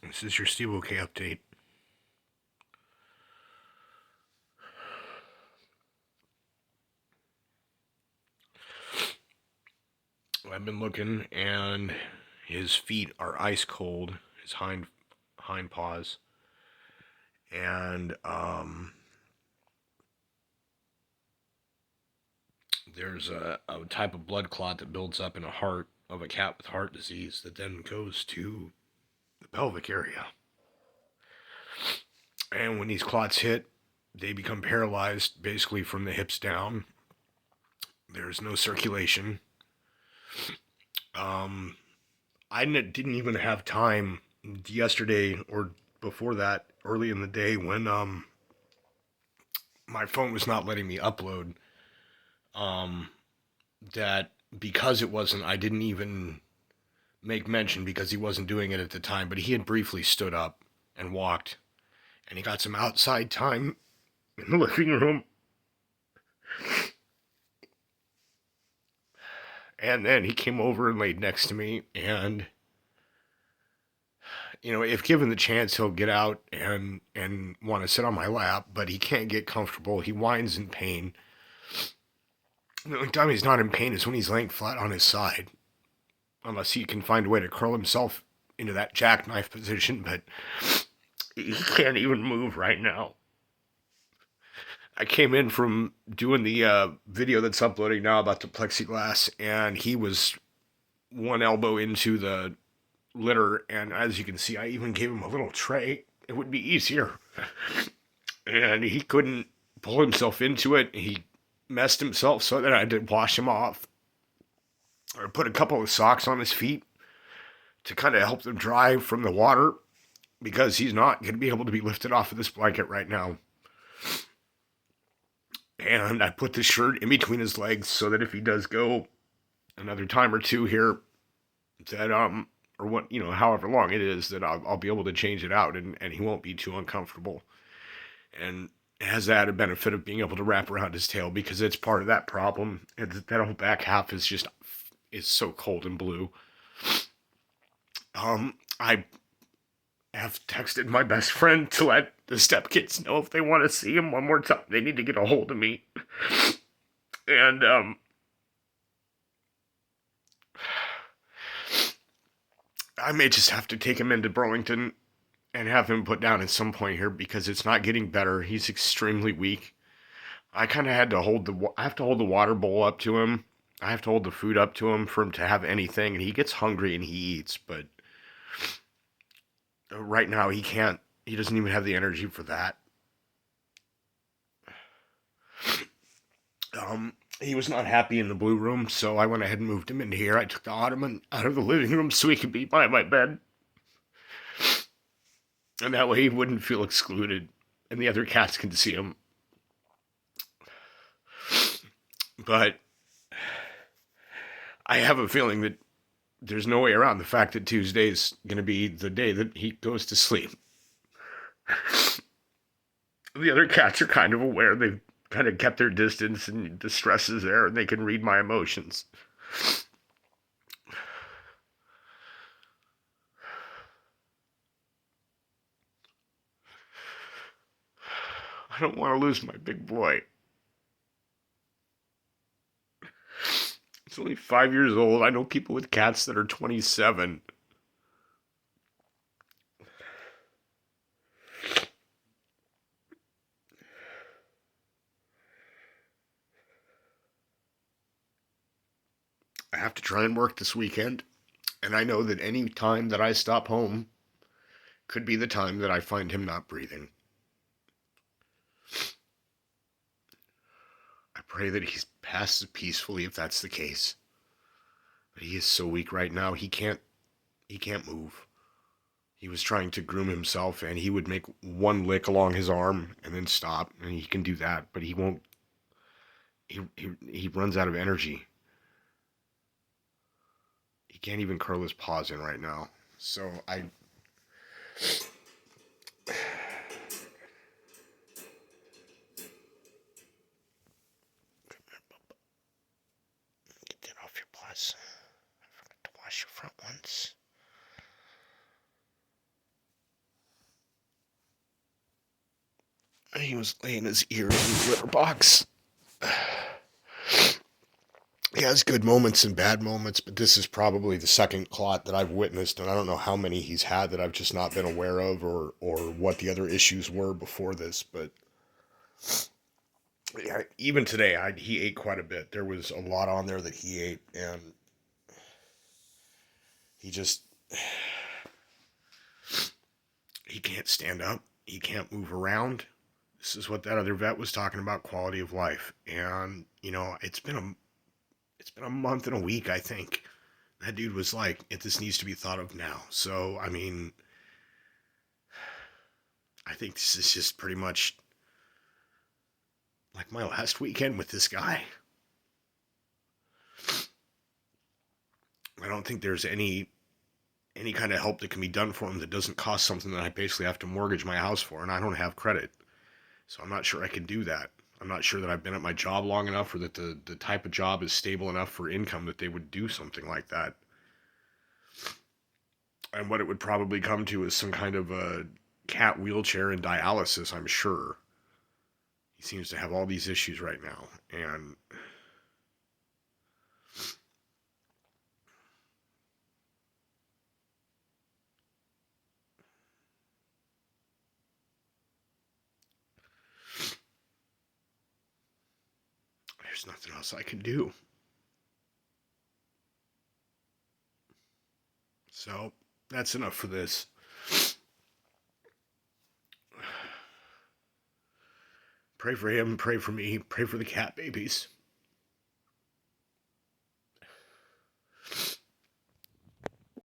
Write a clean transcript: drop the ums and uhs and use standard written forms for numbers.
This is your Steebouquet update. I've been looking, and his feet are ice cold. His hind paws, and there's a type of blood clot that builds up in a heart of a cat with heart disease that then goes to the pelvic area. And when these clots hit, they become paralyzed basically from the hips down. There's no circulation. Um, I didn't even have time yesterday or before that, early in the day, when my phone was not letting me upload. Um, that because it wasn't, I didn't even make mention because he wasn't doing it at the time. But he had briefly stood up and walked, and he got some outside time in the living room. And then he came over and laid next to me, and if given the chance, he'll get out and want to sit on my lap, but he can't get comfortable. He whines in pain. The only time he's not in pain is when he's laying flat on his side, unless he can find a way to curl himself into that jackknife position, but he can't even move right now. I came in from doing the video that's uploading now about the plexiglass, and he was one elbow into the litter, and as you can see, I even gave him a little tray. It would be easier. And he couldn't pull himself into it. He messed himself so that I had to wash him off. Or put a couple of socks on his feet to kind of help them dry from the water, because he's not going to be able to be lifted off of this blanket right now. And I put the shirt in between his legs so that if he does go another time or two here, that or what, however long it is, that I'll be able to change it out, and he won't be too uncomfortable. And it has the added benefit of being able to wrap around his tail, because it's part of that problem. That whole back half is so cold and blue. I have texted my best friend to let the stepkids know if they want to see him one more time, they need to get a hold of me. And I may just have to take him into Burlington and have him put down at some point here, because it's not getting better. He's extremely weak. I kind of had to I have to hold the water bowl up to him. I have to hold the food up to him for him to have anything, and he gets hungry and he eats, but right now he can't. He doesn't even have the energy for that. He was not happy in the blue room, so I went ahead and moved him into here. I took the ottoman out of the living room so he could be by my bed, and that way he wouldn't feel excluded, and the other cats can see him. But I have a feeling that there's no way around the fact that Tuesday's going to be the day that he goes to sleep. The other cats are kind of aware. They've kind of kept their distance, and the stress is there, and they can read my emotions. I don't want to lose my big boy. He's only 5 years old. I know people with cats that are 27. I have to try and work this weekend, and I know that any time that I stop home could be the time that I find him not breathing. I pray that he passes peacefully if that's the case. But he is so weak right now, he can't move. He was trying to groom himself, and he would make one lick along his arm and then stop, and he can do that, but he won't. He runs out of energy. He can't even curl his paws in right now. So I get that off your paws. I forgot to wash your front ones. He was laying his ear in the litter box. He has good moments and bad moments, but this is probably the second clot that I've witnessed, and I don't know how many he's had that I've just not been aware of, or what the other issues were before this. But yeah, even today, he ate quite a bit. There was a lot on there that he ate, and he just he can't stand up. He can't move around. This is what that other vet was talking about, quality of life. And it's been a month and a week, I think. That dude was like, this needs to be thought of now. So, I mean, I think this is just pretty much like my last weekend with this guy. I don't think there's any kind of help that can be done for him that doesn't cost something that I basically have to mortgage my house for, and I don't have credit. So I'm not sure I can do that. I'm not sure that I've been at my job long enough, or that the type of job is stable enough for income that they would do something like that. And what it would probably come to is some kind of a cat wheelchair and dialysis, I'm sure. He seems to have all these issues right now. And there's nothing else I can do. So that's enough for this. Pray for him, pray for me, pray for the cat babies.